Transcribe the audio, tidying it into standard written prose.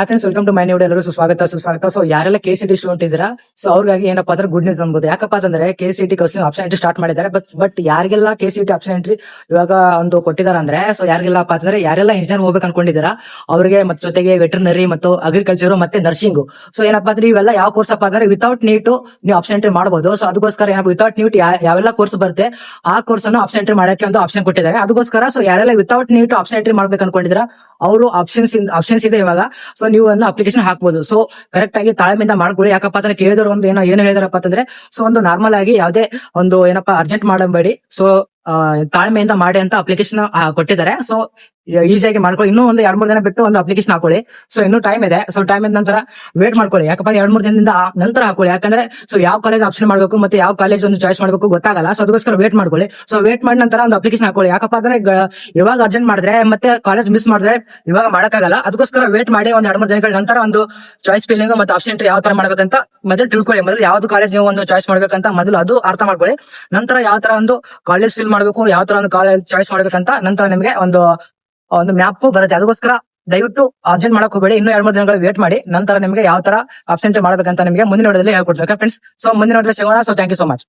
Hi friends, welcome to my new video. ಎಲ್ಲರೂ ಸುಸ್ವಾಗತ. So ಯಾರೆಲ್ಲ KCET ಸ್ಟೂಡೆಂಟ್ ಇದ್ದೀರಾ, ಸೊ ಅವ್ರಿಗಾಗಿ ಏನಪ್ಪಾ ಅಂದ್ರೆ ಗುಡ್ ನ್ಯೂಸ್ ಅನ್ಬೋದು. ಯಾಕಪ್ಪ ಅಂತಂದ್ರೆ KCET counselling option entry start ಮಾಡಿದ್ದಾರೆ. ಬಟ್ ಯಾರಿಗೆಲ್ಲ KCET ಆಪ್ಷನ್ ಎಂಟ್ರಿ ಇವಾಗ ಒಂದು ಕೊಟ್ಟಿದ್ದಾರೆ ಅಂದ್ರೆ, ಸೊ ಯಾರಿಗೆಲ್ಲಪ್ಪ ಅಂತಂದ್ರೆ ಯಾರೆಲ್ಲ ಇಂಜಿನಿಯರ್ ಹೋಗ್ಬೇಕು ಅನ್ಕೊಂಡಿದ್ದೀರಾ ಅವರಿಗೆ, ಮತ್ತೆ ಜೊತೆಗೆ ವೆಟರ್ನರಿ ಮತ್ತು ಅಗ್ರಿಕಲ್ಚರ್ ಮತ್ತೆ ನರ್ಸಿಂಗ್. ಸೊ ಏನಪ್ಪಾ ಅಂದ್ರೆ ಇವೆಲ್ಲ ಯಾವ ಕೋರ್ಸ್ ಅಪ್ಪ ಅಂದ್ರೆ ವಿತೌಟ್ ನೀಟ್ ನೀವು ಆಪ್ಷನ್ ಎಂಟ್ರಿ ಮಾಡಬಹುದು. ಸೊ ಅದಕ್ಕೋಸ್ಕರ ಏನಪ್ಪ ವಿತೌಟ್ ನೀಟ್ ಯಾವೆಲ್ಲ ಕೋರ್ಸ್ ಬರುತ್ತೆ ಆ ಕೋರ್ಸ್ ಅನ್ನು ಆಪ್ಷನ್ ಎಂಟ್ರಿ ಮಾಡಕ್ಕೆ ಒಂದು ಆಪ್ಷನ್ ಕೊಟ್ಟಿದ್ದಾರೆ. ಅದಕ್ಕೋಸ್ಕರ ಸೊ ಯಾರೆಲ್ಲ ವಿತೌಟ್ ನೀಟ್ ಆಪ್ಷನ್ ಎಂಟ್ರಿ ಮಾಡ್ಬೇಕು ಅನ್ಕೊಂಡಿದ್ದೀರಾ ಅವರು ಆಪ್ಷನ್ಸ್ ಇದೆ ಇವಾಗ. ಸೊ ನೀವು ಒಂದು ಅಪ್ಲಿಕೇಶನ್ ಹಾಕ್ಬೋದು. ಸೊ ಕರೆಕ್ಟ್ ಆಗಿ ತಾಳ್ಮೆಯಿಂದ ಮಾಡ್ಕೊಳ್ಳಿ. ಯಾಕಪ್ಪ ಅಂದ್ರೆ ಕೇಳಿದವರು ಒಂದು ಏನು ಹೇಳಿದಾರಪ್ಪ ಅಂತಂದ್ರೆ, ಸೊ ಒಂದು ನಾರ್ಮಲ್ ಆಗಿ ಯಾವುದೇ ಒಂದು ಏನಪ್ಪಾ ಅರ್ಜೆಂಟ್ ಮಾಡಬೇಡಿ, ಸೊ ತಾಳ್ಮೆಯಿಂದ ಮಾಡಿ ಅಂತ ಅಪ್ಲಿಕೇಶನ್ ಕೊಟ್ಟಿದ್ದಾರೆ. ಸೊ ಈಸಿಯಾಗಿ ಮಾಡ್ಕೊಳ್ಳಿ. ಇನ್ನೂ ಒಂದು 2-3 ದಿನ ಬಿಟ್ಟು ಒಂದು ಅಪ್ಲಿಕೇಶನ್ ಹಾಕೊಳ್ಳಿ. ಸೊ ಇನ್ನೂ ಟೈಮ್ ಇದೆ. ಸೊ ಟೈಮ್ ಇದ್ದ ನಂತರ ವೇಟ್ ಮಾಡ್ಕೊಳ್ಳಿ. ಯಾಕಪ್ಪ 2-3 ದಿನದಿಂದ ನಂತರ ಹಾಕೊಳ್ಳಿ. ಯಾಕಂದ್ರೆ ಸೊ ಯಾವ ಕಾಲೇಜ್ ಆಪ್ಷನ್ ಮಾಡಬೇಕು ಮತ್ತೆ ಯಾವ ಕಾಲೇಜ್ ಒಂದು ಚಾಯ್ಸ್ ಮಾಡಬೇಕು ಗೊತ್ತಾಗಲ್ಲ. ಸೊ ಅದಕ್ಕೋಸ್ಕರ ವೇಟ್ ಮಾಡ್ಕೊಳ್ಳಿ. ಸೊ ವೇಟ್ ಮಾಡಿದ ನಂತರ ಒಂದು ಅಪ್ಲಿಕೇಶನ್ ಹಾಕೊಳ್ಳಿ. ಯಾಕಪ್ಪ ಅಂದ್ರೆ ಇವಾಗ ಅರ್ಜೆಂಟ್ ಮಾಡಿದ್ರೆ ಮತ್ತೆ ಕಾಲೇಜ್ ಮಿಸ್ ಮಾಡಿದ್ರೆ ಇವಾಗ ಮಾಡಕ್ಕಾಗಲ್ಲ. ಅದಕ್ಕೋಸ್ಕರ ವೇಟ್ ಮಾಡಿ ಒಂದ್ 2-3 ದಿನಗಳ ನಂತರ ಒಂದು ಚಾಯ್ಸ್ ಫಿಲ್ಲಿಂಗ್ ಮತ್ತೆ ಆಪ್ಷನ್ ಎಂಟ್ರಿ ಯಾವ ತರ ಮಾಡ್ಬೇಕಂತ ಮೊದಲು ತಿಳ್ಕೊಳ್ಳಿ. ಮೊದಲು ಯಾವ್ದು ಕಾಲೇಜ್ ನೀವು ಒಂದು ಚಾಯ್ಸ್ ಮಾಡ್ಬೇಕಂತ ಮೊದಲು ಅದು ಅರ್ಥ ಮಾಡ್ಕೊಳ್ಳಿ. ನಂತರ ಯಾವ ತರ ಒಂದು ಕಾಲೇಜ್ ಫಿಲ್ ಮಾಡ್ಬೇಕು, ಯಾವ ತರ ಒಂದು ಕಾಲೇಜ್ ಚಾಯ್ಸ್ ಮಾಡ್ಬೇಕಂತ ನಂತರ ನಿಮಗೆ ಒಂದು ಮ್ಯಾಪ್ ಬರುತ್ತೆ. ಅದಕ್ಕೋಸ್ಕರ ದಯವಿಟ್ಟು ಅರ್ಜೆಂಟ್ ಮಾಡಕ್ ಹೋಗಬೇಡಿ. ಇನ್ನೂ 2-3 ದಿನಗಳು ವೇಟ್ ಮಾಡಿ. ನಂತರ ನಿಮಗೆ ಯಾವ ತರ ಆಪ್ಷನ್ ಎಂಟ್ರಿ ಮಾಡ್ಬೇಕಂತ ನಿಮಗೆ ಮುಂದಿನ ವಿಡಿಯೋದಲ್ಲಿ ಹೇಳ್ಕೊಡ್ತೀನಿ. ಫ್ರೆಂಡ್ಸ್, ಸೊ ಮುಂದಿನ ವಿಡಿಯೋದಲ್ಲಿ ಸಿಗೋಣ. So thank you so much.